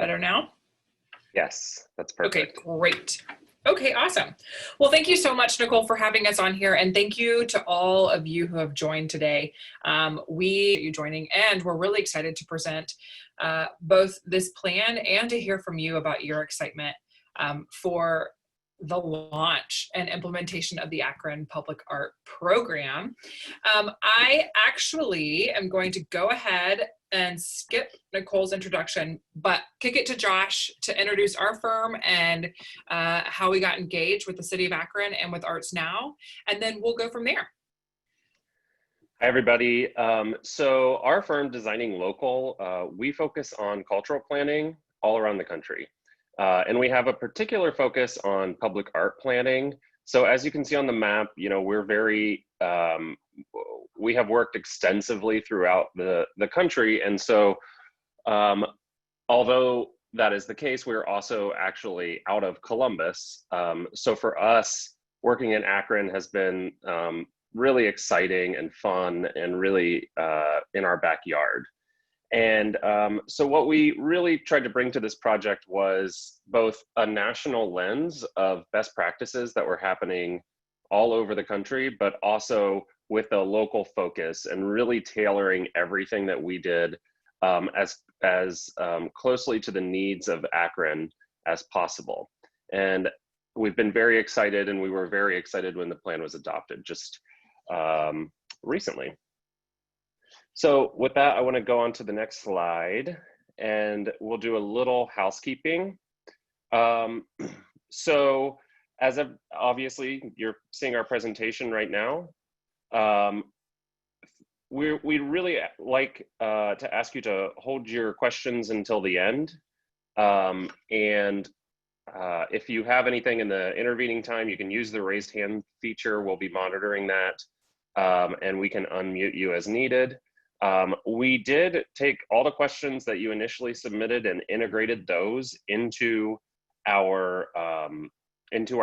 Better now? Yes, that's Okay, perfect. great. Okay, awesome. Well, thank you so much, Nicole, for having us on here. And thank you to all of you who have joined today. You joining, and we're really excited to present both this plan and to hear from you about your excitement for the launch and implementation of the Akron Public Art Program. I actually am going to go ahead and skip Nicole's introduction, but kick it to Josh to introduce our firm and how we got engaged with the City of Akron and with ArtsNow, and then we'll go from there. Hi, everybody. So our firm, Designing Local, we focus on cultural planning all around the country. And we have a particular focus on public art planning. So as you can see on the map, we're very, we have worked extensively throughout the country. And so although that is the case, we're also actually out of Columbus. So for us, working in Akron has been really exciting and fun and really in our backyard. And so what we really tried to bring to this project was both a national lens of best practices that were happening all over the country, but also with a local focus and really tailoring everything that we did as closely to the needs of Akron as possible. And we've been very excited, and we were very excited when the plan was adopted just recently. So with that, I want to go on to the next slide, and we'll do a little housekeeping. So as of, obviously, you're seeing our presentation right now. We'd really like to ask you to hold your questions until the end. If you have anything in the intervening time, you can use the raised hand feature. We'll be monitoring that, and we can unmute you as needed. We did take all the questions that you initially submitted and integrated those into our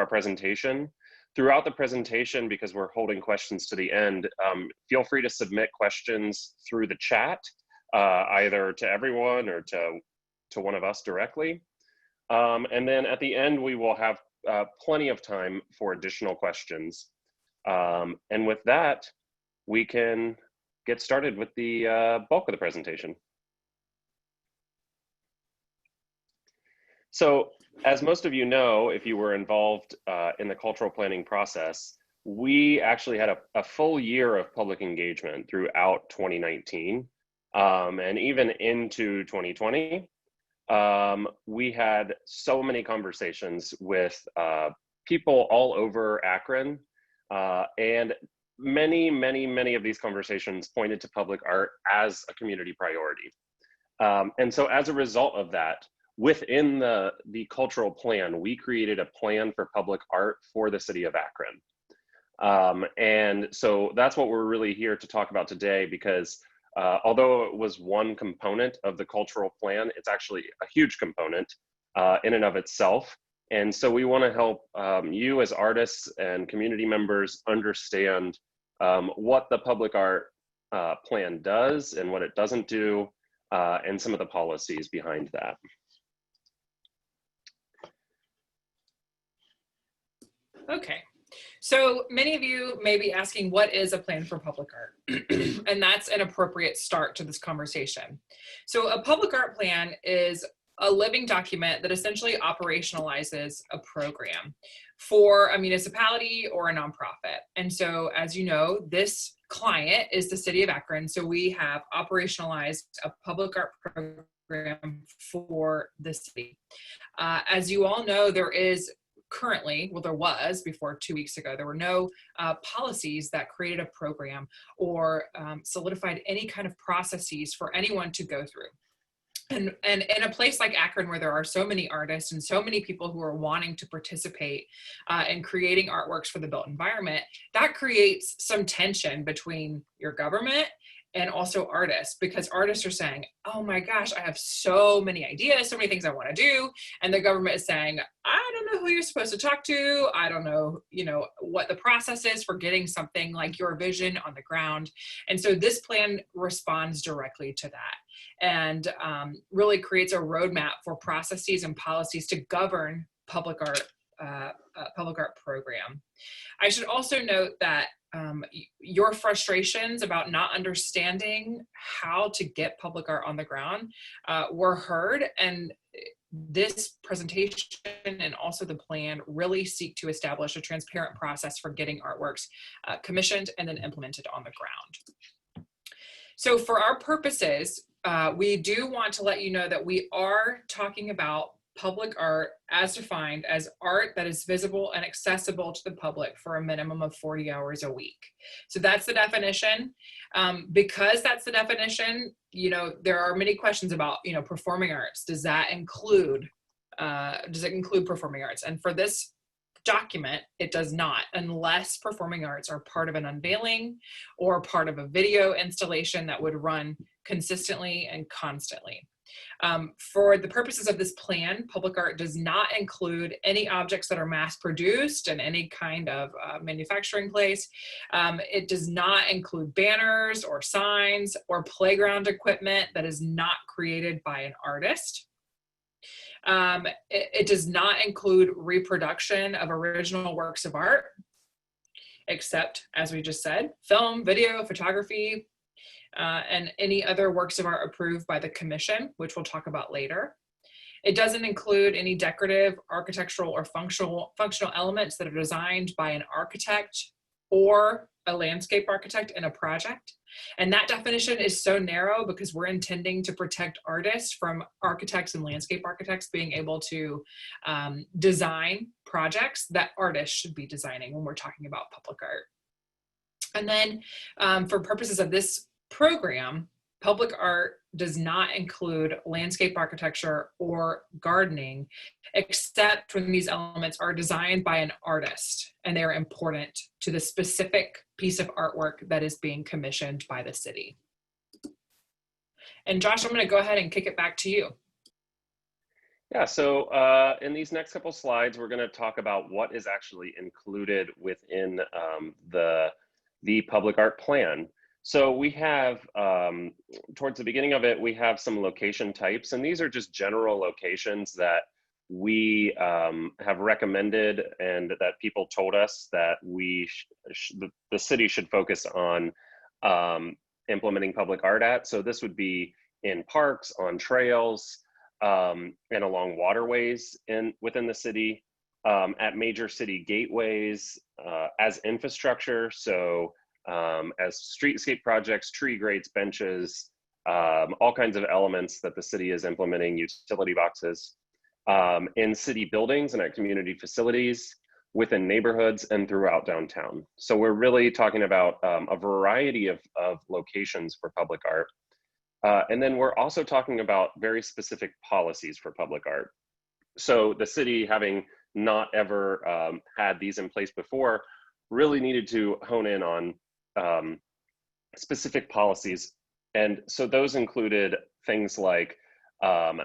presentation. Throughout the presentation, because we're holding questions to the end, feel free to submit questions through the chat, either to everyone or to one of us directly. And then at the end, we will have plenty of time for additional questions. And with that, we can get started with the bulk of the presentation. So as most of you know, if you were involved in the cultural planning process, we actually had a full year of public engagement throughout 2019 and even into 2020. We had so many conversations with people all over Akron, and many of these conversations pointed to public art as a community priority. And so as a result of that, within the cultural plan, we created a plan for public art for the City of Akron. And so that's what we're really here to talk about today, because although it was one component of the cultural plan, it's actually a huge component in and of itself. And so we want to help you as artists and community members understand what the public art plan does and what it doesn't do, and some of the policies behind that. Okay, so many of you may be asking, what is a plan for public art? And that's an appropriate start to this conversation. So a public art plan is a living document that essentially operationalizes a program for a municipality or a nonprofit. And so, as you know, this client is the City of Akron. So we have operationalized a public art program for the city. As you all know, there is currently, well, there was before 2 weeks ago, there were no policies that created a program or solidified any kind of processes for anyone to go through. And in a place like Akron, where there are so many artists and so many people who are wanting to participate in creating artworks for the built environment, that creates some tension between your government and also artists, because artists are saying, oh my gosh, I have so many ideas, so many things I want to do. And the government is saying, I don't know who you're supposed to talk to. I don't know, what the process is for getting something like your vision on the ground. And so this plan responds directly to that, and really creates a roadmap for processes and policies to govern public art program. I should also note that your frustrations about not understanding how to get public art on the ground were heard, and this presentation and also the plan really seek to establish a transparent process for getting artworks commissioned and then implemented on the ground. So for our purposes, we do want to let you know that we are talking about public art as defined as art that is visible and accessible to the public for a minimum of 40 hours a week. So that's the definition. Because that's the definition, there are many questions about, performing arts. Does it include performing arts? And for this document, it does not, unless performing arts are part of an unveiling or part of a video installation that would run consistently and constantly. For the purposes of this plan, public art does not include any objects that are mass produced in any kind of manufacturing place. It does not include banners or signs or playground equipment that is not created by an artist. It does not include reproduction of original works of art, except, as we just said, film, video, photography, and any other works of art approved by the commission, which we'll talk about later. It doesn't include any decorative, architectural, or functional elements that are designed by an architect or a landscape architect in a project. And that definition is so narrow because we're intending to protect artists from architects and landscape architects being able to design projects that artists should be designing when we're talking about public art. And then for purposes of this program, public art does not include landscape architecture or gardening, except when these elements are designed by an artist and they are important to the specific piece of artwork that is being commissioned by the city. And Josh, I'm going to go ahead and kick it back to you. Yeah, so in these next couple slides, we're going to talk about what is actually included within the public art plan. So we have, towards the beginning of it, we have some location types, and these are just general locations that we have recommended and that people told us that the city should focus on implementing public art at. So this would be in parks, on trails, and along waterways within the city, at major city gateways, as infrastructure. So as streetscape projects, tree grates, benches, all kinds of elements that the city is implementing, utility boxes, in city buildings and at community facilities, within neighborhoods and throughout downtown. So we're really talking about a variety of locations for public art. And then we're also talking about very specific policies for public art. So the city, having not ever had these in place before, really needed to hone in on specific policies. And so those included things like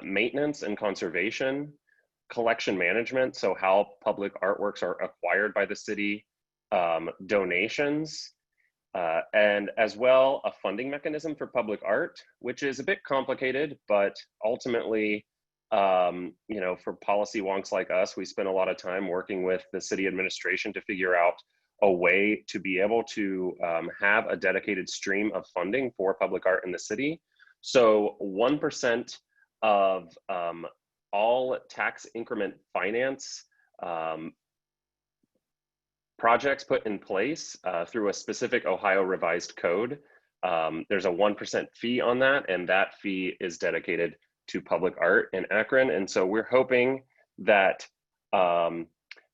maintenance and conservation, collection management, so how public artworks are acquired by the city, donations, and as well a funding mechanism for public art, which is a bit complicated, but ultimately, for policy wonks like us, we spend a lot of time working with the city administration to figure out a way to be able to have a dedicated stream of funding for public art in the city. So 1% of all tax increment finance projects put in place through a specific Ohio revised code. There's a 1% fee on that, and that fee is dedicated to public art in Akron. And so we're hoping that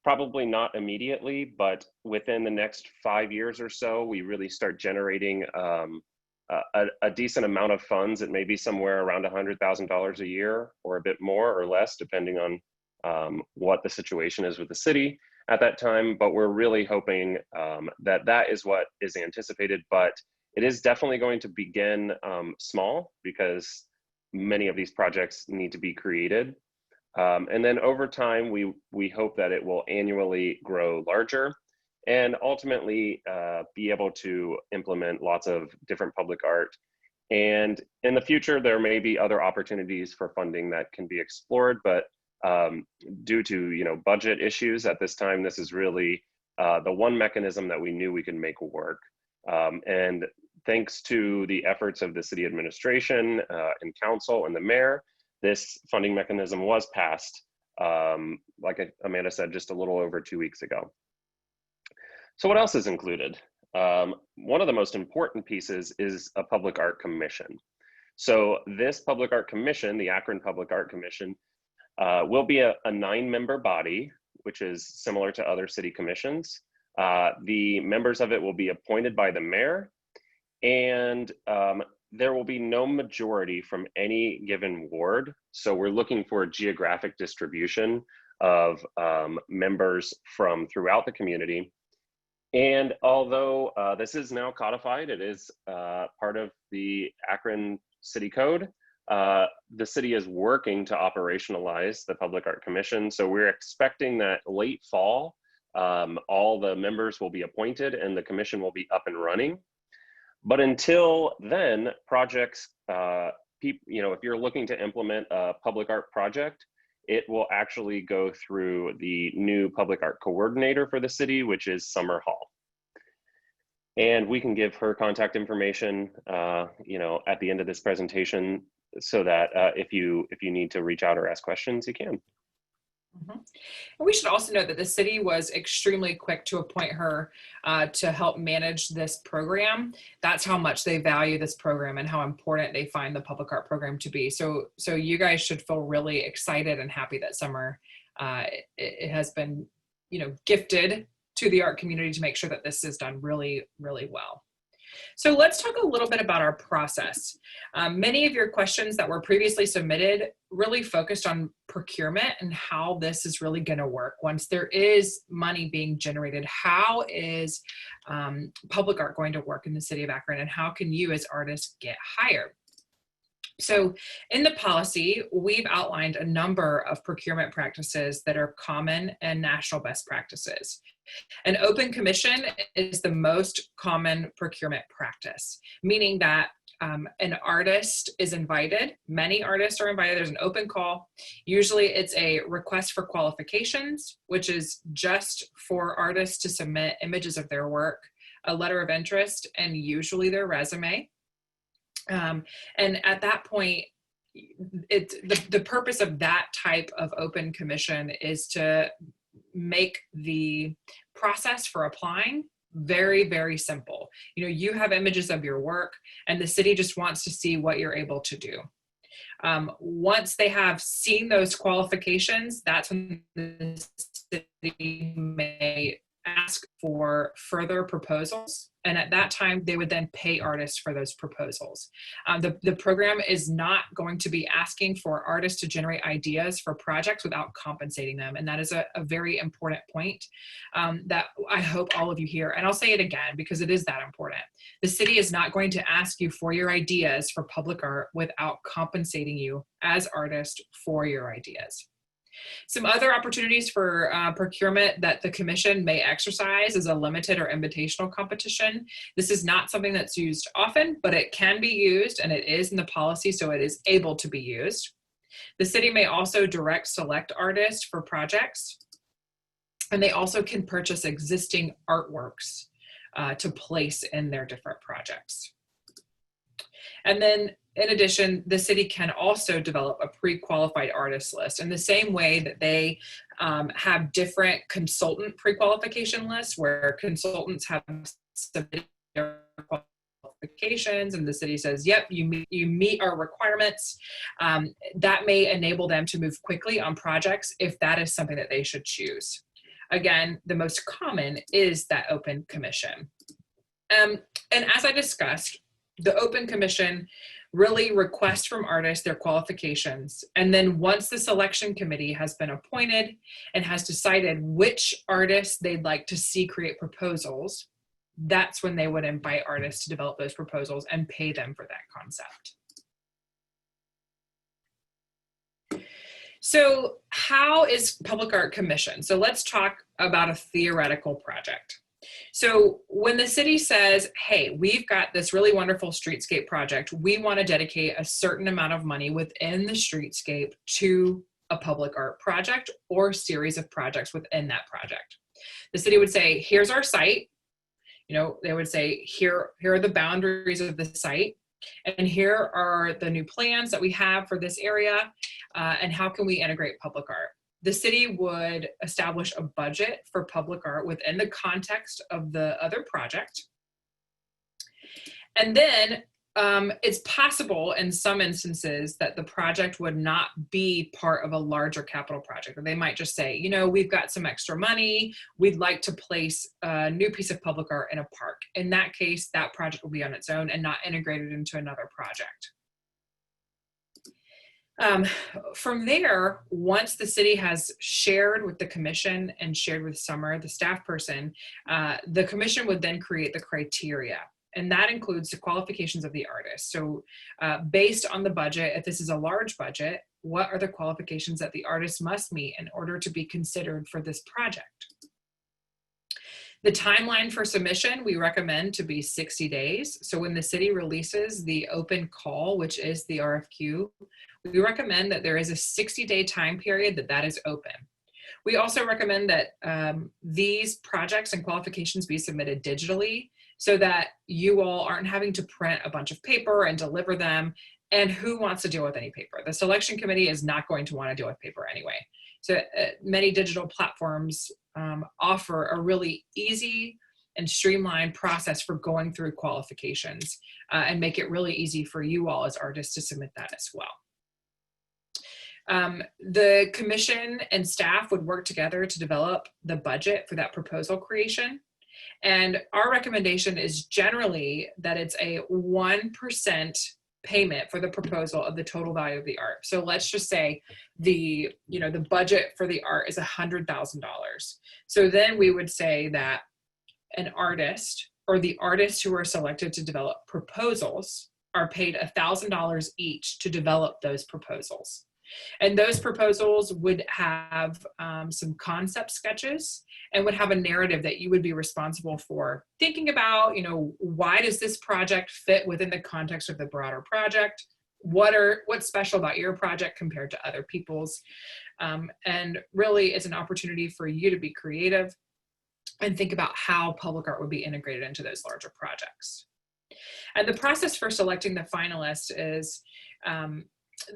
probably not immediately, but within the next 5 years or so, we really start generating a decent amount of funds. It may be somewhere around $100,000 a year or a bit more or less, depending on what the situation is with the city at that time. But we're really hoping that is what is anticipated. But It is definitely going to begin small because many of these projects need to be created. And then over time, we hope that it will annually grow larger and ultimately be able to implement lots of different public art. And in the future, there may be other opportunities for funding that can be explored, but due to budget issues at this time, this is really the one mechanism that we knew we could make work. And thanks to the efforts of the city administration and council and the mayor, this funding mechanism was passed, like Amanda said, just a little over 2 weeks ago. So what else is included? One of the most important pieces is a public art commission. So this public art commission, the Akron Public Art Commission, will be a 9-member body, which is similar to other city commissions. The members of it will be appointed by the mayor, and there will be no majority from any given ward. So we're looking for a geographic distribution of members from throughout the community. And although this is now codified, it is part of the Akron City Code, the city is working to operationalize the Public Art Commission. So we're expecting that late fall, all the members will be appointed and the commission will be up and running. But until then, projects, if you're looking to implement a public art project, it will actually go through the new public art coordinator for the city, which is Summer Hall. And we can give her contact information, at the end of this presentation, so that if you need to reach out or ask questions, you can. Mm-hmm. And we should also note that the city was extremely quick to appoint her to help manage this program. That's how much they value this program and how important they find the public art program to be. So you guys should feel really excited and happy that Summer it has been, gifted to the art community to make sure that this is done really, really well. So let's talk a little bit about our process. Many of your questions that were previously submitted really focused on procurement and how this is really going to work. Once there is money being generated, how is public art going to work in the city of Akron, and how can you as artists get hired? So in the policy, we've outlined a number of procurement practices that are common and national best practices. An open commission is the most common procurement practice, meaning that an artist is invited. Many artists are invited. There's an open call. Usually it's a request for qualifications, which is just for artists to submit images of their work, a letter of interest, and usually their resume. And at that point, the purpose of that type of open commission is to make the process for applying very, very simple. You have images of your work and the city just wants to see what you're able to do. Once they have seen those qualifications, that's when the city may ask for further proposals. And at that time, they would then pay artists for those proposals. The program is not going to be asking for artists to generate ideas for projects without compensating them. And that is a very important point that I hope all of you hear. And I'll say it again, because it is that important. The city is not going to ask you for your ideas for public art without compensating you as artists for your ideas. Some other opportunities for procurement that the commission may exercise is a limited or invitational competition. This is not something that's used often, but it can be used, and it is in the policy, so it is able to be used. The city may also direct select artists for projects, and they also can purchase existing artworks to place in their different projects. And then in addition, the city can also develop a pre-qualified artist list in the same way that they have different consultant pre-qualification lists where consultants have submitted their qualifications and the city says, yep, you meet our requirements. That may enable them to move quickly on projects if that is something that they should choose. Again, the most common is that open commission. And as I discussed, the open commission really requests from artists their qualifications. And then once the selection committee has been appointed and has decided which artists they'd like to see create proposals, that's when they would invite artists to develop those proposals and pay them for that concept. So how is public art commissioned? So let's talk about a theoretical project. So when the city says, hey, we've got this really wonderful streetscape project, we want to dedicate a certain amount of money within the streetscape to a public art project or series of projects within that project. The city would say, here's our site. You know, they would say, here are the boundaries of the site, and here are the new plans that we have for this area, and how can we integrate public art. The city would establish a budget for public art within the context of the other project. And then it's possible in some instances that the project would not be part of a larger capital project. Or they might just say, you know, we've got some extra money, we'd like to place a new piece of public art in a park. In that case, that project will be on its own and not integrated into another project. From there, once the city has shared with the commission and shared with Summer, the staff person, the commission would then create the criteria. And that includes the qualifications of the artist. So based on the budget, if this is a large budget, what are the qualifications that the artist must meet in order to be considered for this project? The timeline for submission, we recommend to be 60 days. So when the city releases the open call, which is the RFQ, we recommend that there is a 60-day time period that is open. We also recommend that these projects and qualifications be submitted digitally so that you all aren't having to print a bunch of paper and deliver them. And who wants to deal with any paper? The selection committee is not going to want to deal with paper anyway. So many digital platforms offer a really easy and streamlined process for going through qualifications and make it really easy for you all as artists to submit that as well. The commission and staff would work together to develop the budget for that proposal creation. And our recommendation is generally that it's a 1% payment for the proposal of the total value of the art. So let's just say the budget for the art is $100,000. So then we would say that an artist or the artists who are selected to develop proposals are paid $1,000 each to develop those proposals. And those proposals would have some concept sketches and would have a narrative that you would be responsible for thinking about, you know, why does this project fit within the context of the broader project? What's special about your project compared to other people's? And really it's an opportunity for you to be creative and think about how public art would be integrated into those larger projects. And the process for selecting the finalists is,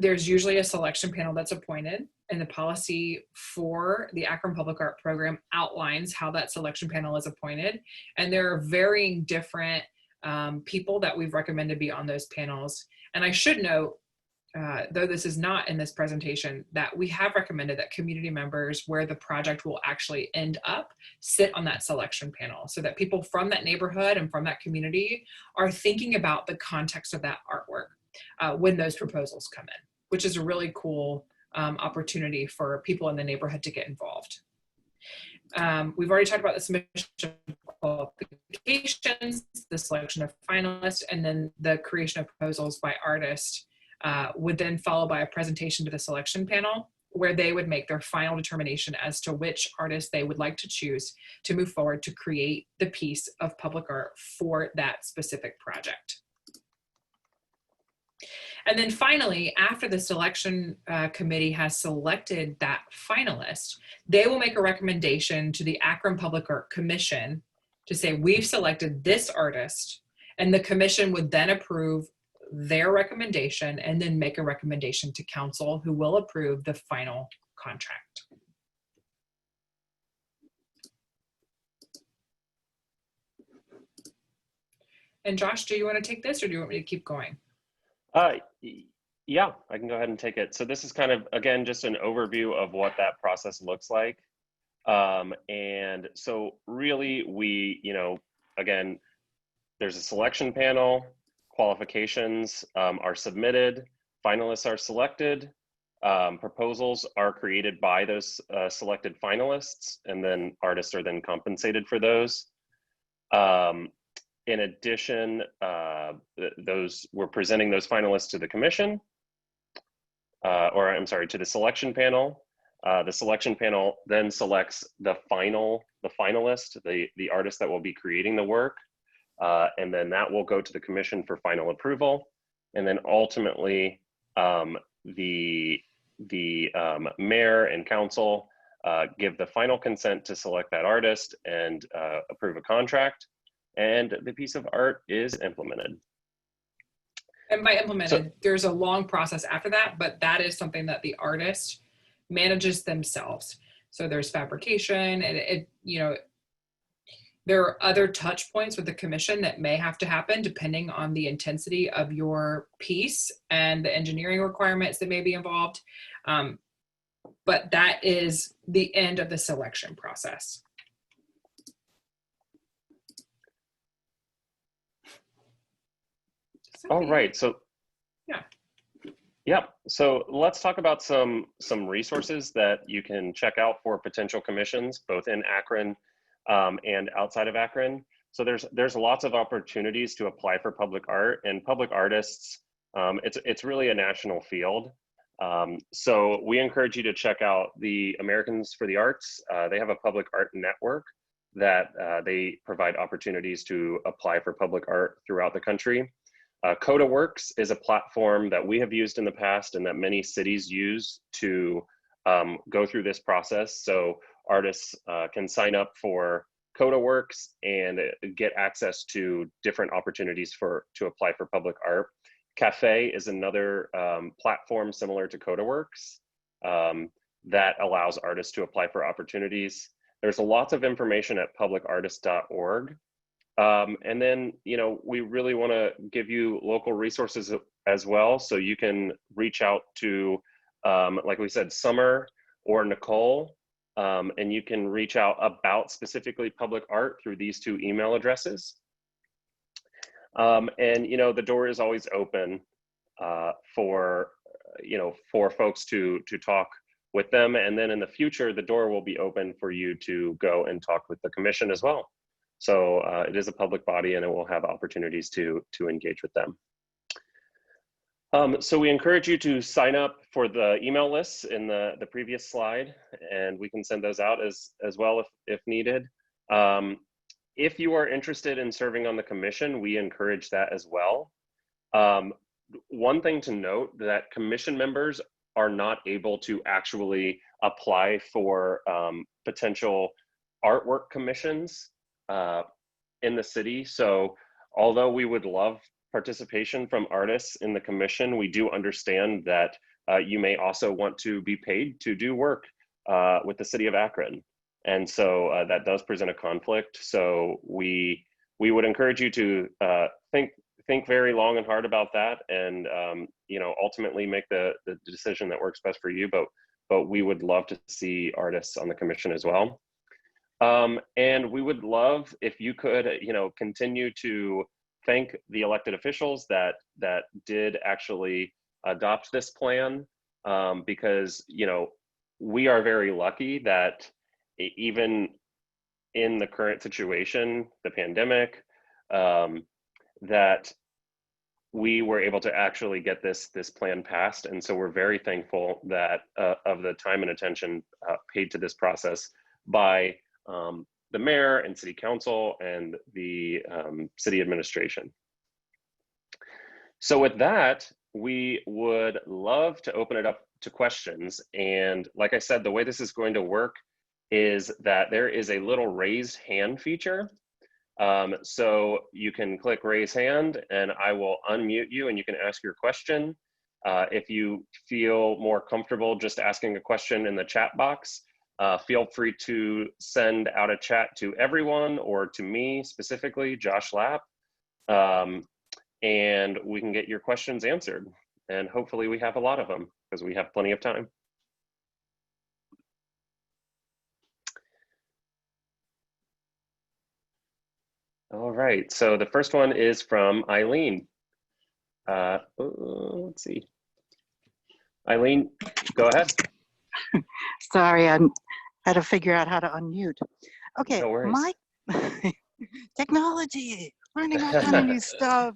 there's usually a selection panel that's appointed, and the policy for the Akron Public Art Program outlines how that selection panel is appointed. And there are varying different people that we've recommended be on those panels. And I should note, though this is not in this presentation, that we have recommended that community members where the project will actually end up sit on that selection panel so that people from that neighborhood and from that community are thinking about the context of that artwork when those proposals come in, which is a really cool opportunity for people in the neighborhood to get involved. We've already talked about the submission of qualifications, the selection of finalists, and then the creation of proposals by artists would then follow by a presentation to the selection panel where they would make their final determination as to which artist they would like to choose to move forward to create the piece of public art for that specific project. And then finally, after the selection committee has selected that finalist, they will make a recommendation to the Akron Public Art Commission to say, we've selected this artist, and the commission would then approve their recommendation and then make a recommendation to council, who will approve the final contract. And Josh, do you want to take this or do you want me to keep going? Yeah, I can go ahead and take it. So this is kind of, again, just an overview of what that process looks like. And so really we, again, there's a selection panel, qualifications are submitted, finalists are selected, proposals are created by those selected finalists, and then artists are then compensated for those. In addition, we're presenting those finalists to the commission, or I'm sorry, to the selection panel. The selection panel then selects the finalist, the artist that will be creating the work, and then that will go to the commission for final approval. And then ultimately, the mayor and council give the final consent to select that artist and approve a contract, and the piece of art is implemented. And by implemented, there's a long process after that, but that is something that the artist manages themselves. So there's fabrication, and there are other touch points with the commission that may have to happen depending on the intensity of your piece and the engineering requirements that may be involved. But that is the end of the selection process. All right, so yeah, so let's talk about some resources that you can check out for potential commissions, both in Akron and outside of Akron. So there's lots of opportunities to apply for public art, and public artists, it's really a national field. So we encourage you to check out the Americans for the Arts. They have a public art network that they provide opportunities to apply for public art throughout the country. CodaWorks is a platform that we have used in the past and that many cities use to go through this process. So artists can sign up for CodaWorks and get access to different opportunities to apply for public art. Cafe is another platform similar to CodaWorks that allows artists to apply for opportunities. There's lots of information at publicartist.org. And then, we really want to give you local resources as well. So you can reach out to, like we said, Summer or Nicole, and you can reach out about specifically public art through these two email addresses. And, the door is always open for folks to talk with them. And then in the future, the door will be open for you to go and talk with the commission as well. So it is a public body, and it will have opportunities to engage with them. So we encourage you to sign up for the email lists in the previous slide, and we can send those out as well if needed. If you are interested in serving on the commission, we encourage that as well. One thing to note, that commission members are not able to actually apply for potential artwork commissions in the city. So although we would love participation from artists in the commission, we do understand that you may also want to be paid to do work with the City of Akron. And so that does present a conflict. So we would encourage you to think very long and hard about that, and ultimately make the decision that works best for you. But we would love to see artists on the commission as well. And we would love if you could, continue to thank the elected officials that did actually adopt this plan, because, we are very lucky that even in the current situation, the pandemic, that we were able to actually get this plan passed. And so we're very thankful that of the time and attention paid to this process by the mayor and city council and the city administration. So with that, we would love to open it up to questions. And like I said, the way this is going to work is that there is a little raise hand feature. So you can click raise hand and I will unmute you and you can ask your question. If you feel more comfortable just asking a question in the chat box, feel free to send out a chat to everyone or to me specifically, Josh Lapp, and we can get your questions answered. And hopefully we have a lot of them because we have plenty of time. All right, so the first one is from Eileen. Let's see. Eileen, go ahead. Sorry, I had to figure out how to unmute. Okay, no worries. Technology, learning all kind of new stuff.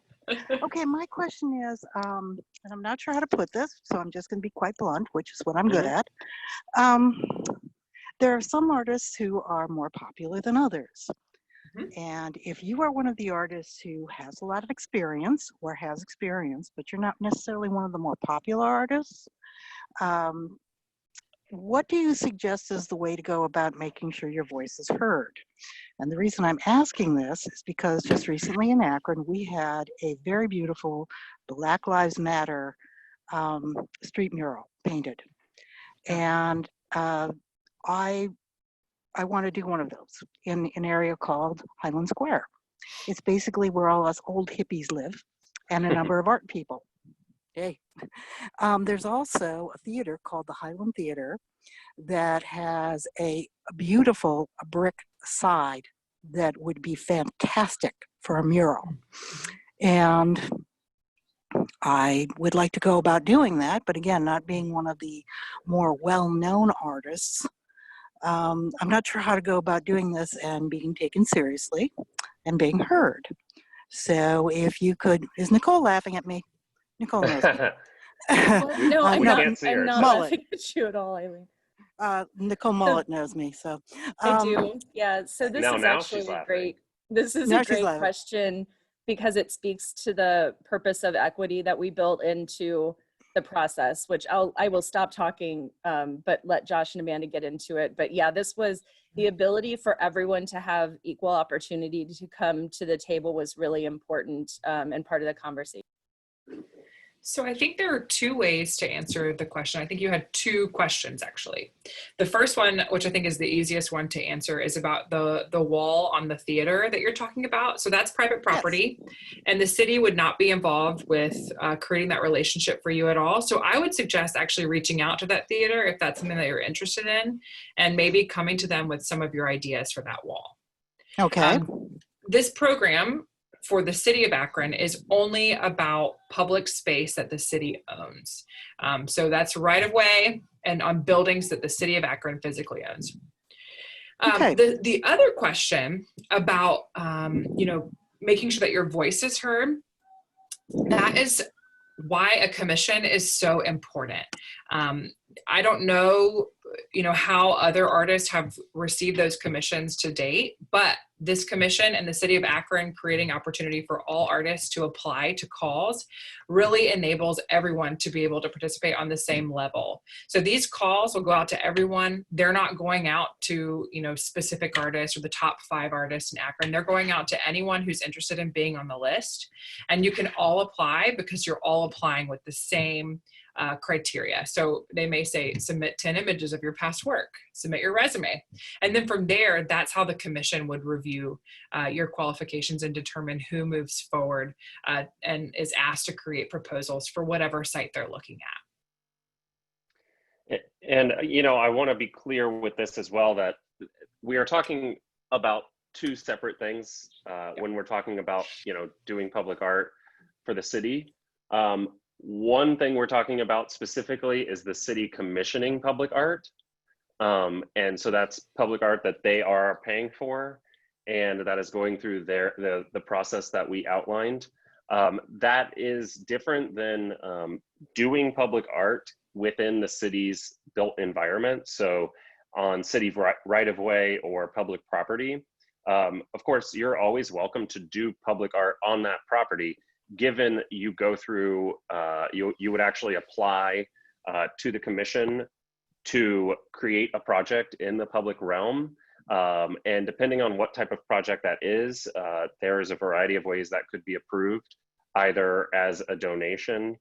Okay, my question is, and I'm not sure how to put this, so I'm just going to be quite blunt, which is what I'm good Mhm. at. Um, there are some artists who are more popular than others. Mhm. And if you are one of the artists who has a lot of experience or has experience, but you're not necessarily one of the more popular artists, um, what do you suggest is the way to go about making sure your voice is heard? And the reason I'm asking this is because just recently in Akron, we had a very beautiful Black Lives Matter street mural painted. Yeah. And I I want to do one of those in an area called Highland Square. It's basically where all us old hippies live and a number of art people. Yay. There's also a theater called the Hilum Theatre that has a beautiful brick side that would be fantastic for a mural. And I would like to go about doing that, but again, not being one of the more well-known artists, I'm not sure how to go about doing this and being taken seriously and being heard. So if you could, is Nicole laughing at me? Nicole knows me. Well, no, I'm We No, not. can't see I'm her, not so Mullet. laughing at you at all, Eileen. Nicole So Mullet knows me. So I do. Yeah. So this is now she's actually a laughing. great. This is a now she's great laughing. question because it speaks to the purpose of equity that we built into the process. Which I will stop talking, but let Josh and Amanda get into it. But yeah, this was the ability for everyone to have equal opportunity to come to the table was really important and part of the conversation. So I think there are two ways to answer the question. I think you had two questions actually. The first one, which I think is the easiest one to answer, is about the wall on the theater that you're talking about. So that's private property, and the city would not be involved with creating that relationship for you at all. So I would suggest actually reaching out to that theater if that's something that you're interested in, and maybe coming to them with some of your ideas for that wall. Okay. This program for the city of Akron is only about public space that the city owns. So that's right of way and on buildings that the city of Akron physically owns. Okay. The other question about, making sure that your voice is heard, that is why a commission is so important. I don't know, how other artists have received those commissions to date, but this commission and the city of Akron creating opportunity for all artists to apply to calls really enables everyone to be able to participate on the same level. So these calls will go out to everyone. They're not going out to, specific artists or the top 5 artists in Akron. They're going out to anyone who's interested in being on the list. And you can all apply because you're all applying with the same criteria. So they may say, submit 10 images of your past work, submit your resume. And then from there, that's how the commission would review your qualifications and determine who moves forward and is asked to create proposals for whatever site they're looking at. And, I want to be clear with this as well, that we are talking about two separate things when we're talking about, doing public art for the city. One thing we're talking about specifically is the city commissioning public art. And so that's public art that they are paying for, and that is going through the process that we outlined. That is different than doing public art within the city's built environment. So on city right of way or public property. Of course, you're always welcome to do public art on that property, given you go through, you would actually apply to the commission to create a project in the public realm. And depending on what type of project that is, there is a variety of ways that could be approved, either as a donation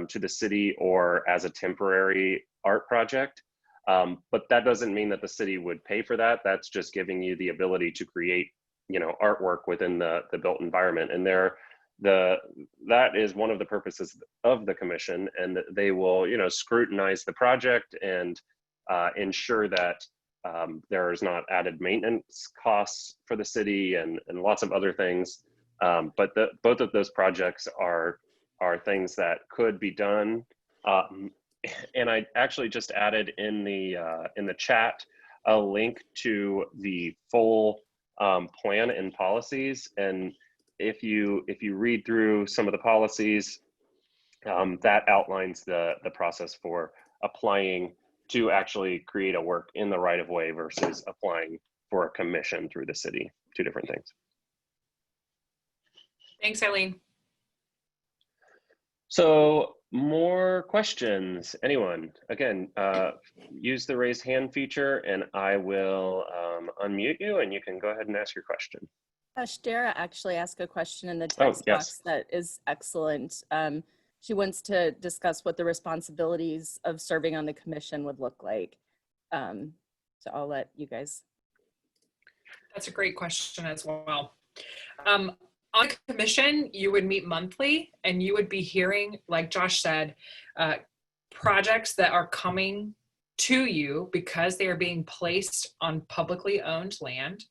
to the city or as a temporary art project. But that doesn't mean that the city would pay for that. That's just giving you the ability to create, artwork within the built environment. And that is one of the purposes of the commission, and they will, scrutinize the project and ensure that there is not added maintenance costs for the city and lots of other things. But both of those projects are things that could be done. And I actually just added in the chat a link to the full plan and policies. And if you read through some of the policies, that outlines the process for applying to actually create a work in the right of way versus applying for a commission through the city. Two different things. Thanks, Eileen. So more questions, anyone? Again, use the raise hand feature and I will unmute you and you can go ahead and ask your question. Dara actually asked a question in the text box that is excellent. She wants to discuss what the responsibilities of serving on the commission would look like. So I'll let you guys. That's a great question as well. On commission, you would meet monthly and you would be hearing, like Josh said, projects that are coming to you because they are being placed on publicly owned land.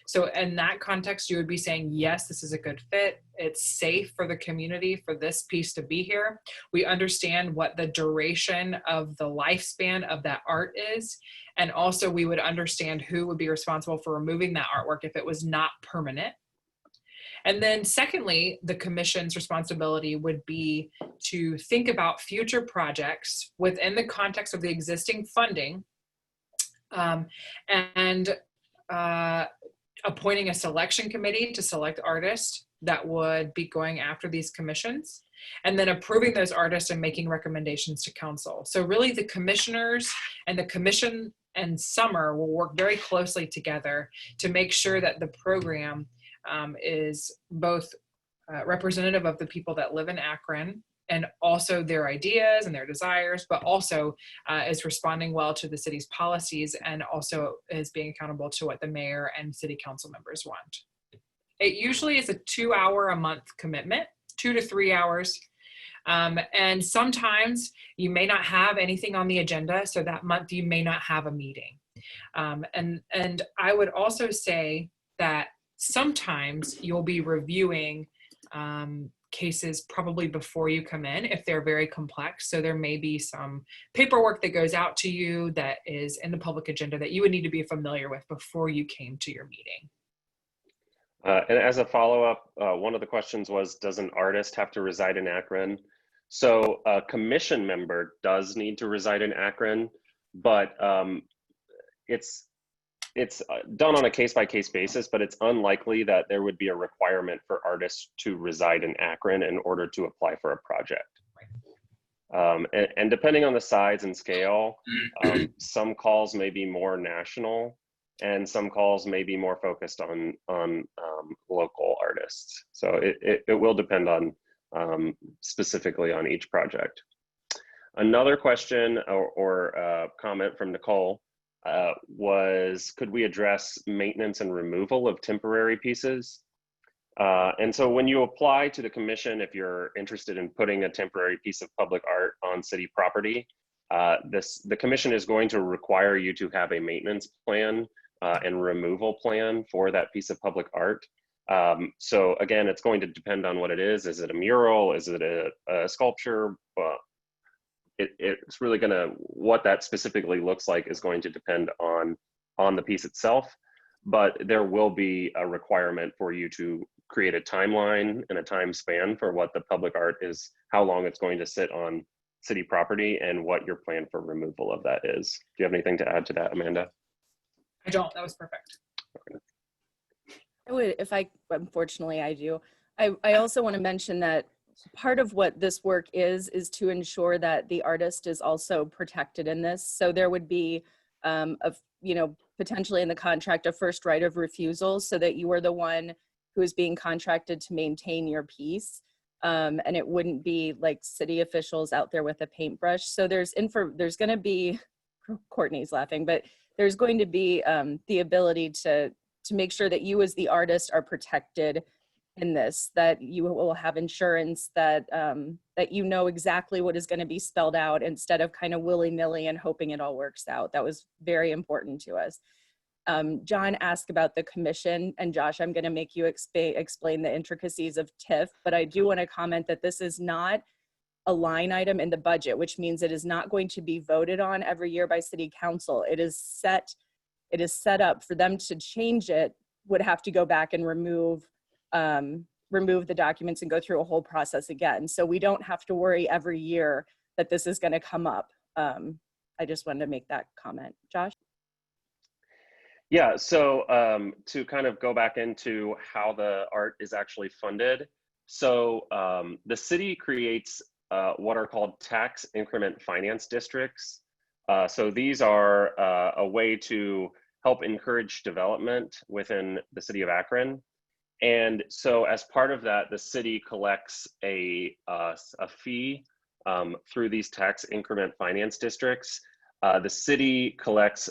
So in that context, you would be saying, yes, this is a good fit. It's safe for the community for this piece to be here. We understand what the duration of the lifespan of that art is. And also we would understand who would be responsible for removing that artwork if it was not permanent. And then secondly, the commission's responsibility would be to think about future projects within the context of the existing funding, and appointing a selection committee to select artists that would be going after these commissions, and then approving those artists and making recommendations to council. So really the commissioners and the commission and Summer will work very closely together to make sure that the program is both representative of the people that live in Akron and also their ideas and their desires, but also is responding well to the city's policies and also is being accountable to what the mayor and city council members want. It usually is a 2 hour a month commitment, 2 to 3 hours. And sometimes you may not have anything on the agenda, so that month you may not have a meeting. And I would also say that sometimes you'll be reviewing cases probably before you come in if they're very complex. So there may be some paperwork that goes out to you that is in the public agenda that you would need to be familiar with before you came to your meeting. And as a follow-up, one of the questions was, does an artist have to reside in Akron? So a commission member does need to reside in Akron, but it's done on a case-by-case basis, but it's unlikely that there would be a requirement for artists to reside in Akron in order to apply for a project. And depending on the size and scale, some calls may be more national and some calls may be more focused on local artists. So it will depend on specifically on each project. Another question or comment from Nicole was, could we address maintenance and removal of temporary pieces? And so when you apply to the commission, if you're interested in putting a temporary piece of public art on city property, the commission is going to require you to have a maintenance plan and removal plan for that piece of public art. So again, it's going to depend on what it is. Is it a mural? Is it a sculpture? It's really gonna, what that specifically looks like is going to depend on the piece itself, but there will be a requirement for you to create a timeline and a time span for what the public art is, how long it's going to sit on city property and what your plan for removal of that is. Do you have anything to add to that, Amanda? I don't, that was perfect. I would, unfortunately I do. I also want to mention that part of what this work is to ensure that the artist is also protected in this. So there would be, potentially in the contract, a first right of refusal so that you are the one who is being contracted to maintain your piece. And it wouldn't be like city officials out there with a paintbrush. So there's going to be, Courtney's laughing, but there's going to be the ability to make sure that you as the artist are protected in this, that you will have insurance, that that you know exactly what is going to be spelled out instead of kind of willy-nilly and hoping it all works out. That was very important to us. John asked about the commission, and Josh, I'm going to make you explain the intricacies of TIF, but I do want to comment that this is not a line item in the budget, which means it is not going to be voted on every year by city council. It is set up for them to change it would have to go back and remove the documents and go through a whole process again. So we don't have to worry every year that this is going to come up. I just wanted to make that comment. Josh? Yeah, so to kind of go back into how the art is actually funded. So the city creates what are called tax increment finance districts. So these are a way to help encourage development within the city of Akron. And so as part of that, the city collects a fee through these tax increment finance districts. The city collects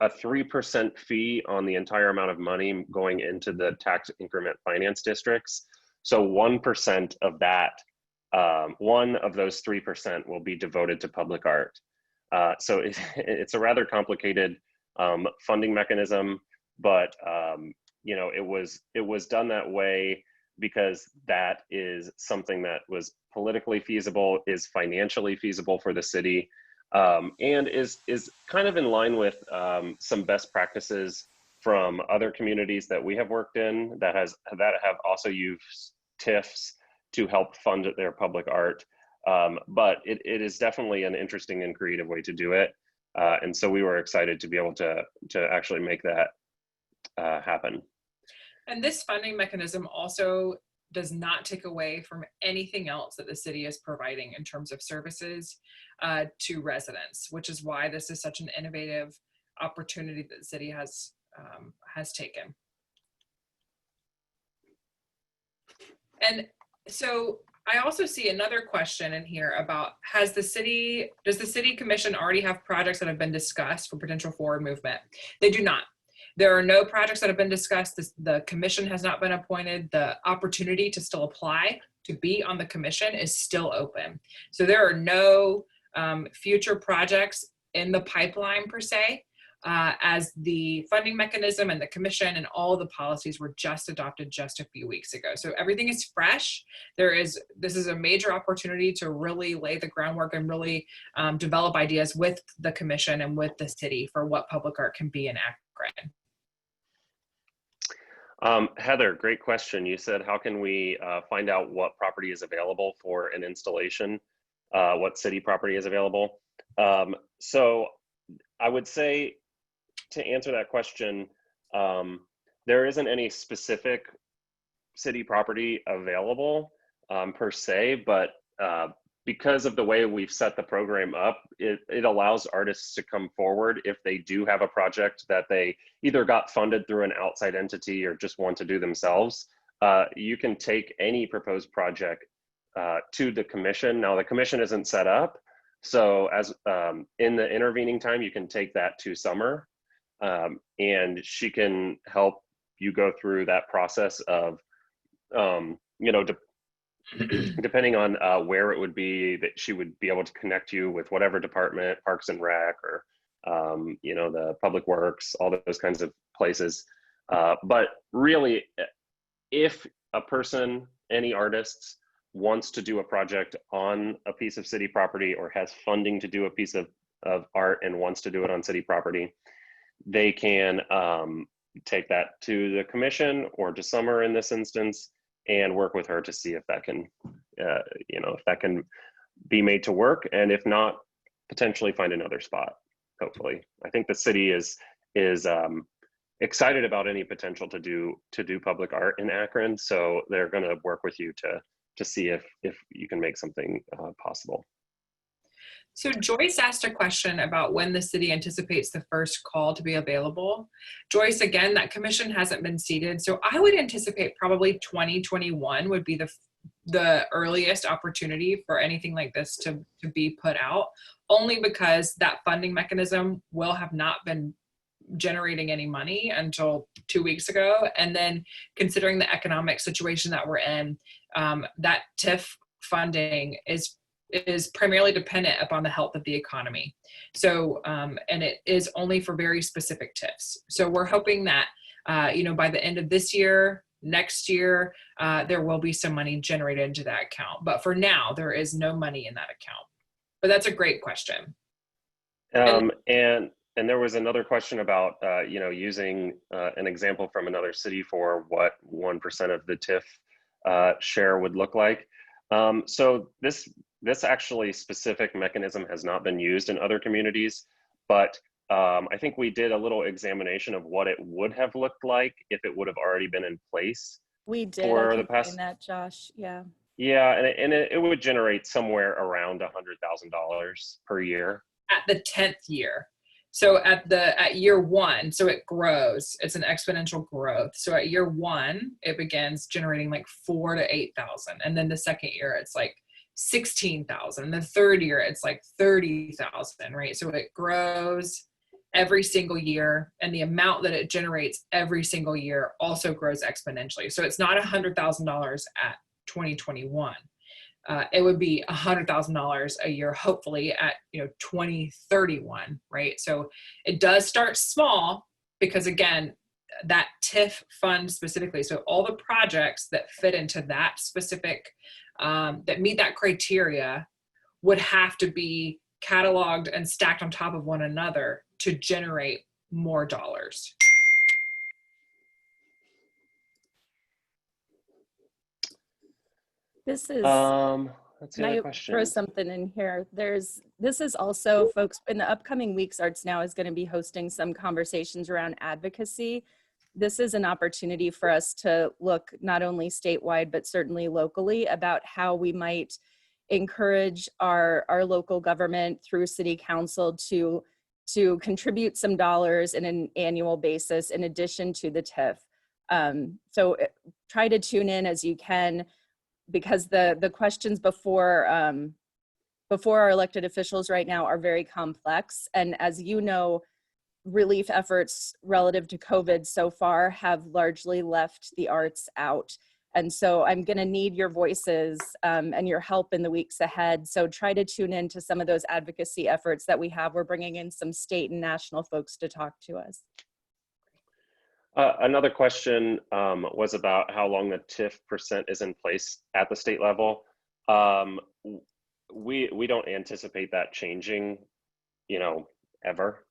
a 3% fee on the entire amount of money going into the tax increment finance districts. So 1% of that, one of those 3% will be devoted to public art. So it's a rather complicated funding mechanism, but you know, it was done that way because that is something that was politically feasible, is financially feasible for the city, and is kind of in line with some best practices from other communities that we have worked in that have also used TIFs to help fund their public art. But it is definitely an interesting and creative way to do it, and so we were excited to be able to actually make that happen. And this funding mechanism also does not take away from anything else that the city is providing in terms of services to residents, which is why this is such an innovative opportunity that the city has taken. And so I also see another question in here about, does the city commission already have projects that have been discussed for potential forward movement? They do not. There are no projects that have been discussed. The commission has not been appointed. The opportunity to still apply to be on the commission is still open. So there are no future projects in the pipeline per se, as the funding mechanism and the commission and all the policies were just adopted just a few weeks ago. So everything is fresh. This is a major opportunity to really lay the groundwork and really develop ideas with the commission and with the city for what public art can be in Akron. Heather, great question. You said, how can we find out what property is available for an installation? What city property is available? So I would say, to answer that question, there isn't any specific city property available per se, but because of the way we've set the program up, it allows artists to come forward if they do have a project that they either got funded through an outside entity or just want to do themselves. You can take any proposed project to the commission. Now, the commission isn't set up, so as in the intervening time, you can take that to Summer, and she can help you go through that process of, you know, depending on where it would be, that she would be able to connect you with whatever department, Parks and Rec, or you know, the Public Works, all those kinds of places. But really, if a person, any artist, wants to do a project on a piece of city property or has funding to do a piece of art and wants to do it on city property, they can take that to the commission or to Summer in this instance and work with her to see if that can, you know, if that can be made to work, and if not, potentially find another spot. Hopefully, I think the city is excited about any potential to do public art in Akron, so they're going to work with you to see if you can make something possible. So Joyce asked a question about when the city anticipates the first call to be available. Joyce, again, that commission hasn't been seated, so I would anticipate probably 2021 would be the earliest opportunity for anything like this to be put out, only because that funding mechanism will have not been generating any money until 2 weeks ago. And then considering the economic situation that we're in, that TIF funding is primarily dependent upon the health of the economy. So, and it is only for very specific TIFs. So we're hoping that, you know, by the end of this year, next year, there will be some money generated into that account. But for now, there is no money in that account. But that's a great question. And and there was another question about, using an example from another city for what 1% of the TIF share would look like. So this actually specific mechanism has not been used in other communities, but I think we did a little examination of what it would have looked like if it would have already been in place. We did. For I the can past, find that, Josh. Yeah. yeah, and it would generate somewhere around $100,000 per year. At the 10th year. So at year one, so it grows. It's an exponential growth. So at year one, it begins generating like 4,000 to 8,000, and then the second year it's like 16,000. The third year it's like 30,000, right? So it grows every single year, and the amount that it generates every single year also grows exponentially. So it's not $100,000 at 2021. It would be $100,000 a year, hopefully at 2031, right? So it does start small because, again, that TIF fund specifically. So all the projects that fit into that specific, that meet that criteria, would have to be cataloged and stacked on top of one another to generate more dollars. This is, That's can the I other throw question. something in here? This is also, folks, in the upcoming weeks, ArtsNow is going to be hosting some conversations around advocacy. This is an opportunity for us to look not only statewide, but certainly locally about how we might encourage our local government through city council to contribute some dollars in an annual basis in addition to the TIF. So try to tune in as you can, because the questions before our elected officials right now are very complex. And as you know, relief efforts relative to COVID so far have largely left the arts out. And so I'm gonna need your voices and your help in the weeks ahead. So try to tune in to some of those advocacy efforts that we have. We're bringing in some state and national folks to talk to us. Another question was about how long the TIF percent is in place at the state level. We don't anticipate that changing, ever.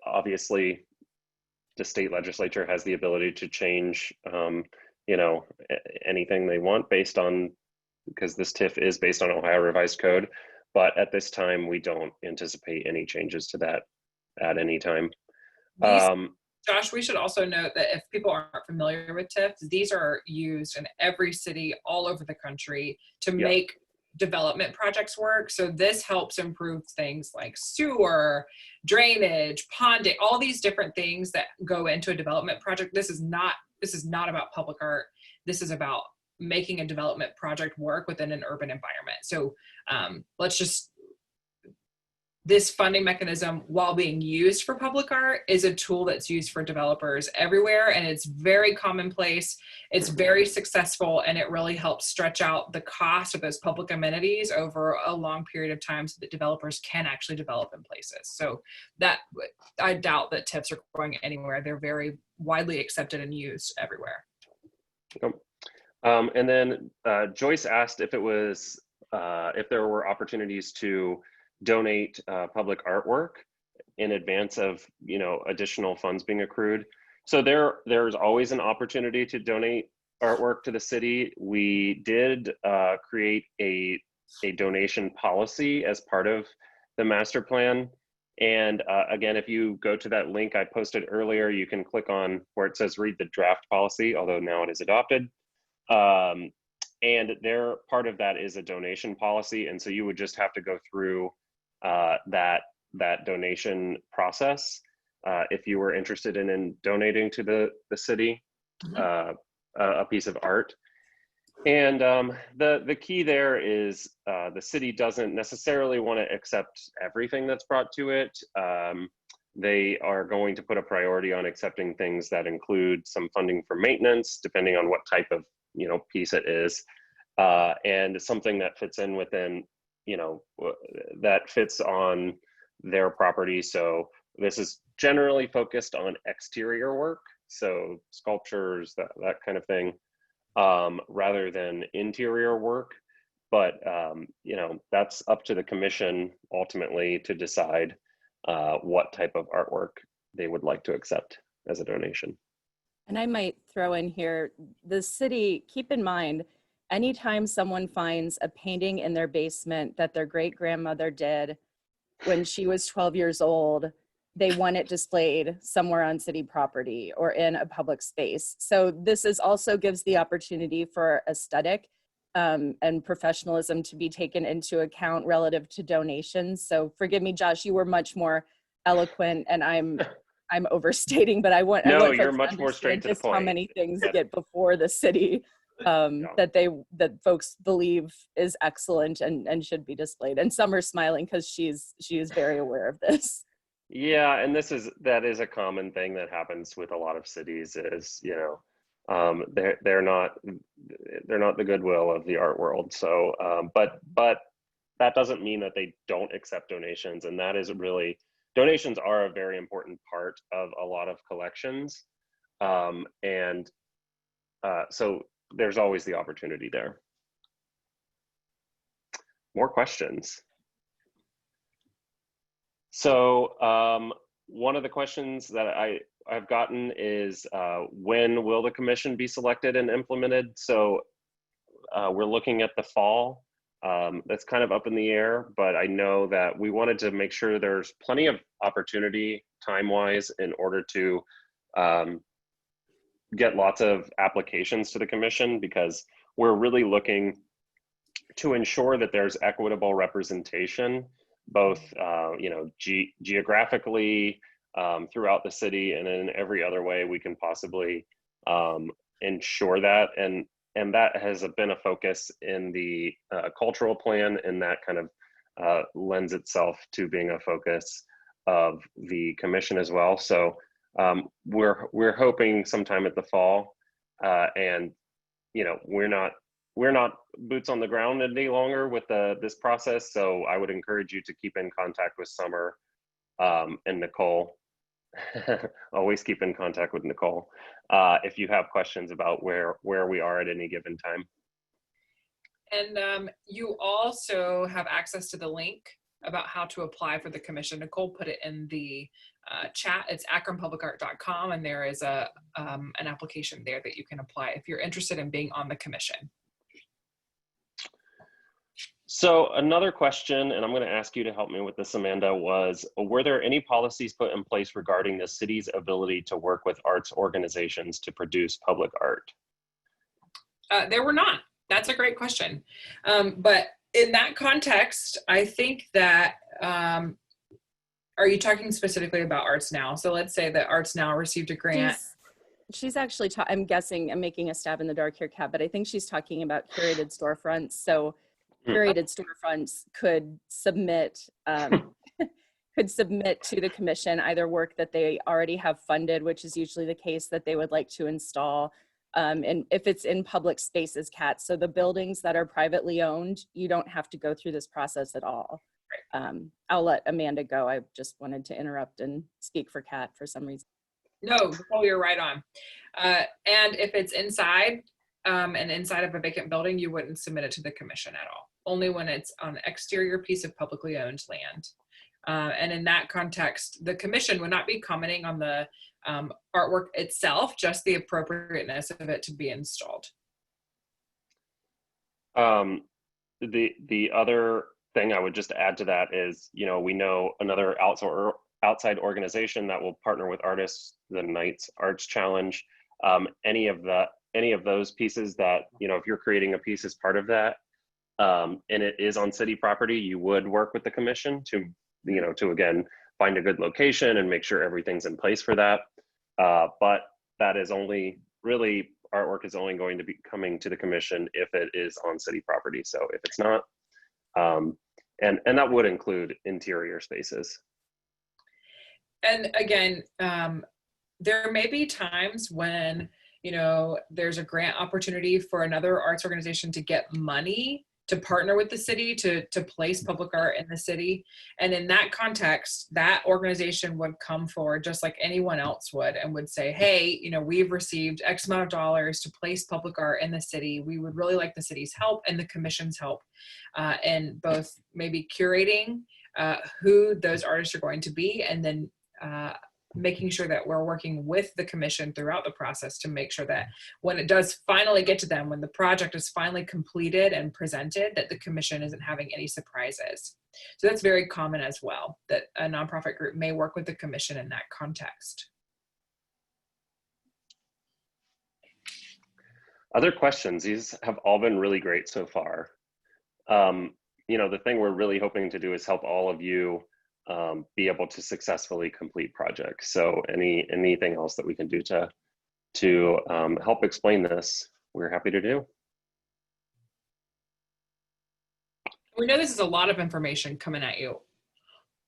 Obviously, the state legislature has the ability to change, anything they want because this TIF is based on Ohio Revised Code. But at this time, we don't anticipate any changes to that at any time. Josh, we should also note that if people aren't familiar with TIFs, these are used in every city all over the country to make development projects work. So this helps improve things like sewer, drainage, ponding, all these different things that go into a development project. This is not about public art. This is about making a development project work within an urban environment. So this funding mechanism, while being used for public art, is a tool that's used for developers everywhere, and it's very commonplace. It's very successful, and it really helps stretch out the cost of those public amenities over a long period of time so that developers can actually develop in places. So that, I doubt that TIFs are going anywhere. They're very widely accepted and used everywhere. And then Joyce asked if there were opportunities to donate public artwork in advance of additional funds being accrued. So there's always an opportunity to donate artwork to the city. We did create a donation policy as part of the master plan. And again, if you go to that link I posted earlier, you can click on where it says read the draft policy, although now it is adopted. And part of that is a donation policy. And so you would just have to go through that donation process if you were interested in donating to the city a piece of art. And the key there is the city doesn't necessarily want to accept everything that's brought to it. They are going to put a priority on accepting things that include some funding for maintenance, depending on what type of piece it is, and something that fits in within that fits on their property. So this is generally focused on exterior work, so sculptures, that kind of thing, rather than interior work. But that's up to the commission ultimately to decide. what type of artwork they would like to accept as a donation. And I might throw in here, the city, keep in mind, anytime someone finds a painting in their basement that their great grandmother did when she was 12 years old, they want it displayed somewhere on city property or in a public space. So this is also gives the opportunity for aesthetic and professionalism to be taken into account relative to donations. So forgive me, Josh, you were much more eloquent, and I'm overstating, but I want No, you're folks to much more straight understand to the just how point. many things Yeah. get before the city that folks believe is excellent and should be displayed. And some are smiling because she is very aware of this. Yeah, and that is a common thing that happens with a lot of cities is, they're not the goodwill of the art world. So, but that doesn't mean that they don't accept donations, and that is really, donations are a very important part of a lot of collections, so there's always the opportunity there. More questions? So one of the questions that I've gotten is when will the commission be selected and implemented? So we're looking at the fall. That's kind of up in the air, but I know that we wanted to make sure there's plenty of opportunity time-wise in order to get lots of applications to the commission, because we're really looking to ensure that there's equitable representation, both geographically throughout the city, and in every other way we can possibly ensure that. And that has been a focus in the cultural plan, and that kind of lends itself to being a focus of the commission as well. So we're hoping sometime at the fall, and we're not boots on the ground any longer with this process. So I would encourage you to keep in contact with Summer and Nicole. Always keep in contact with Nicole if you have questions about where we are at any given time. And you also have access to the link about how to apply for the commission. Nicole put it in the chat. It's akronpublicart.com, and there is an application there that you can apply if you're interested in being on the commission. So another question, and I'm going to ask you to help me with this, Amanda, was, were there any policies put in place regarding the city's ability to work with arts organizations to produce public art? There were not. That's a great question. But in that context, I think that, are you talking specifically about ArtsNow? So let's say that ArtsNow received a grant. She's actually, I'm guessing, I'm making a stab in the dark here, Kat, but I think she's talking about curated storefronts. So curated storefronts could submit to the commission either work that they already have funded, which is usually the case, that they would like to install. And if it's in public spaces, Kat, so the buildings that are privately owned, you don't have to go through this process at all. I'll let Amanda go. I just wanted to interrupt and speak for Kat for some reason. No, you're right on. And if it's inside and inside of a vacant building, you wouldn't submit it to the commission at all. Only when it's on an exterior piece of publicly owned land. And in that context, the commission would not be commenting on the artwork itself, just the appropriateness of it to be installed. The other thing I would just add to that is, we know another outside organization that will partner with artists, the Knights Arts Challenge. Any of those pieces that, if you're creating a piece as part of that, and it is on city property, you would work with the commission to again, find a good location and make sure everything's in place for that. But that is only, really, artwork is only going to be coming to the commission if it is on city property. So if it's not, and that would include interior spaces. And again, there may be times when, there's a grant opportunity for another arts organization to get money to partner with the city to place public art in the city. And in that context, that organization would come forward just like anyone else would and would say, hey, we've received X amount of dollars to place public art in the city. We would really like the city's help and the commission's help in both maybe curating who those artists are going to be, and then making sure that we're working with the commission throughout the process to make sure that when it does finally get to them, when the project is finally completed and presented, that the commission isn't having any surprises. So that's very common as well, that a nonprofit group may work with the commission in that context. Other questions? These have all been really great so far. The thing we're really hoping to do is help all of you be able to successfully complete projects. So anything else that we can do to help explain this, we're happy to do. We know this is a lot of information coming at you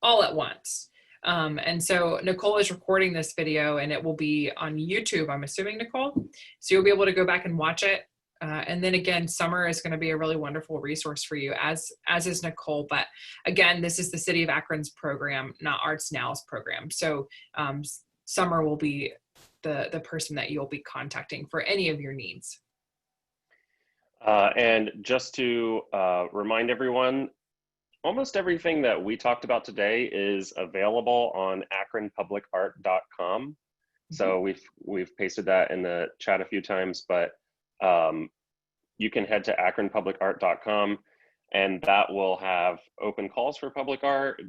all at once. And so Nicole is recording this video and it will be on YouTube, I'm assuming, Nicole. So you'll be able to go back and watch it. And then again, Summer is going to be a really wonderful resource for you, as is Nicole. But again, this is the City of Akron's program, not ArtsNow's program. So Summer will be the person that you'll be contacting for any of your needs. And just to remind everyone, almost everything that we talked about today is available on akronpublicart.com. So we've pasted that in the chat a few times, but you can head to akronpublicart.com, and that will have open calls for public art,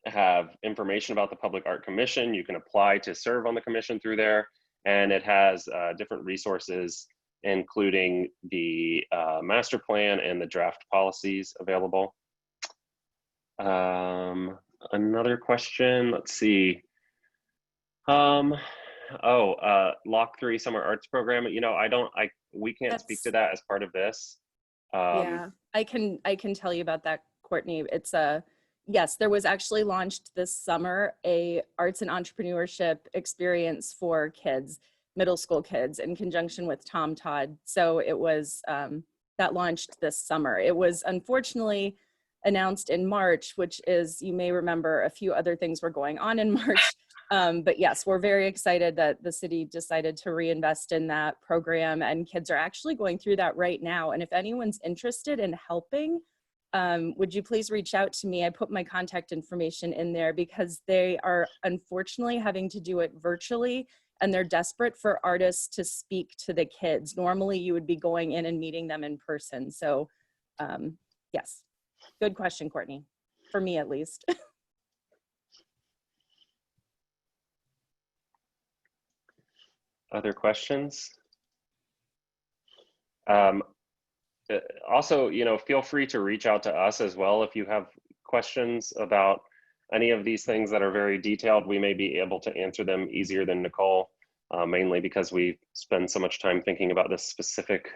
have information about the Public Art Commission. You can apply to serve on the commission through there, and it has different resources, including the master plan and the draft policies available. Another question, let's see. Lock 3 summer arts program. We can't speak to that as part of this. Yeah, I can tell you about that, Courtney. It's yes, there was actually launched this summer a arts and entrepreneurship experience for kids, middle school kids, in conjunction with Tom Todd. So it was that launched this summer. It was unfortunately announced in March, which is, you may remember, a few other things were going on in March. But yes, we're very excited that the city decided to reinvest in that program, and kids are actually going through that right now. And if anyone's interested in helping, would you please reach out to me? I put my contact information in there because they are unfortunately having to do it virtually, and they're desperate for artists to speak to the kids. Normally you would be going in and meeting them in person. So yes, good question, Courtney, for me at least. Other questions? Also, feel free to reach out to us as well if you have questions about any of these things that are very detailed. We may be able to answer them easier than Nicole, mainly because we spend so much time thinking about this specific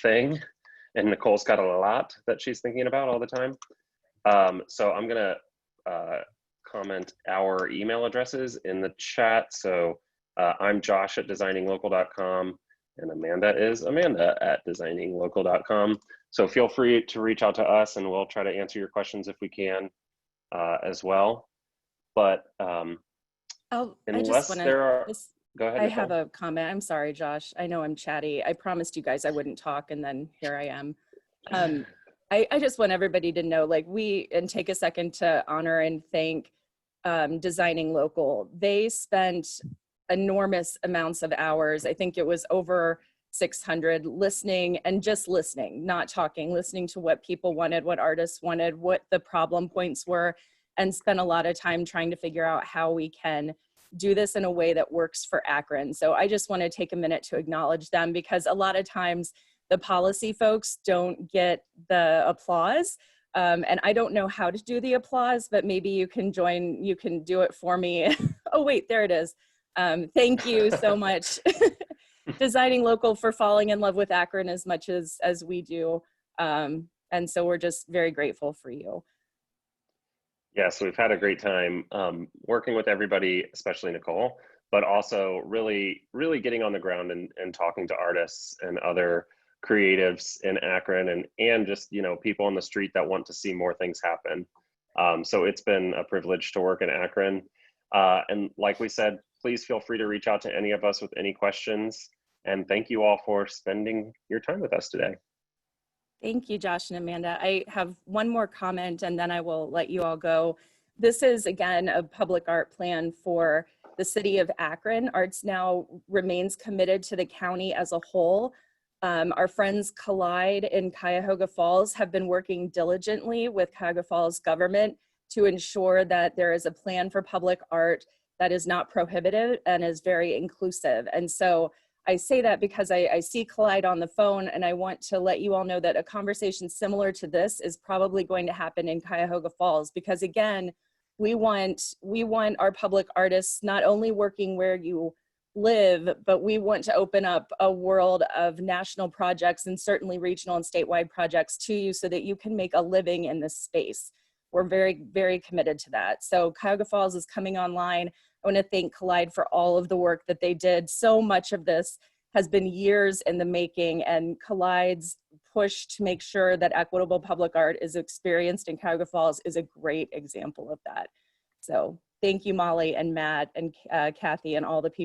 thing, and Nicole's got a lot that she's thinking about all the time. So I'm gonna comment our email addresses in the chat. So I'm Josh at designinglocal.com, and Amanda is Amanda at designinglocal.com. So feel free to reach out to us, and we'll try to answer your questions if we can as well. But unless there are, go ahead, I Nicole. have a comment. I'm sorry, Josh. I know I'm chatty. I promised you guys I wouldn't talk, and then here I am. I just want everybody to know, and take a second to honor and thank Designing Local. They spent enormous amounts of hours. I think it was over 600 listening, and just listening, not talking, listening to what people wanted, what artists wanted, what the problem points were, and spent a lot of time trying to figure out how we can do this in a way that works for Akron. So I just want to take a minute to acknowledge them, because a lot of times the policy folks don't get the applause. And I don't know how to do the applause, but maybe you can join, you can do it for me. Oh, wait, there it is. Thank you so much, Designing Local, for falling in love with Akron as much as we do. And so we're just very grateful for you. Yes, we've had a great time working with everybody, especially Nicole, but also really getting on the ground and talking to artists and other creatives in Akron, and just, people on the street that want to see more things happen. So it's been a privilege to work in Akron. And like we said, please feel free to reach out to any of us with any questions. And thank you all for spending your time with us today. Thank you, Josh and Amanda. I have one more comment and then I will let you all go. This is, again, a public art plan for the city of Akron. ArtsNow remains committed to the county as a whole. Our friends Collide in Cuyahoga Falls have been working diligently with Cuyahoga Falls government to ensure that there is a plan for public art that is not prohibitive and is very inclusive. And so I say that because I see Collide on the phone, and I want to let you all know that a conversation similar to this is probably going to happen in Cuyahoga Falls, because again, we want our public artists not only working where you live, but we want to open up a world of national projects and certainly regional and statewide projects to you so that you can make a living in this space. We're very, very committed to that. So Cuyahoga Falls is coming online. I want to thank Collide for all of the work that they did. So much of this has been years in the making, and Collide's push to make sure that equitable public art is experienced in Cuyahoga Falls is a great example of that. So thank you, Molly and Matt and Kathy and all the people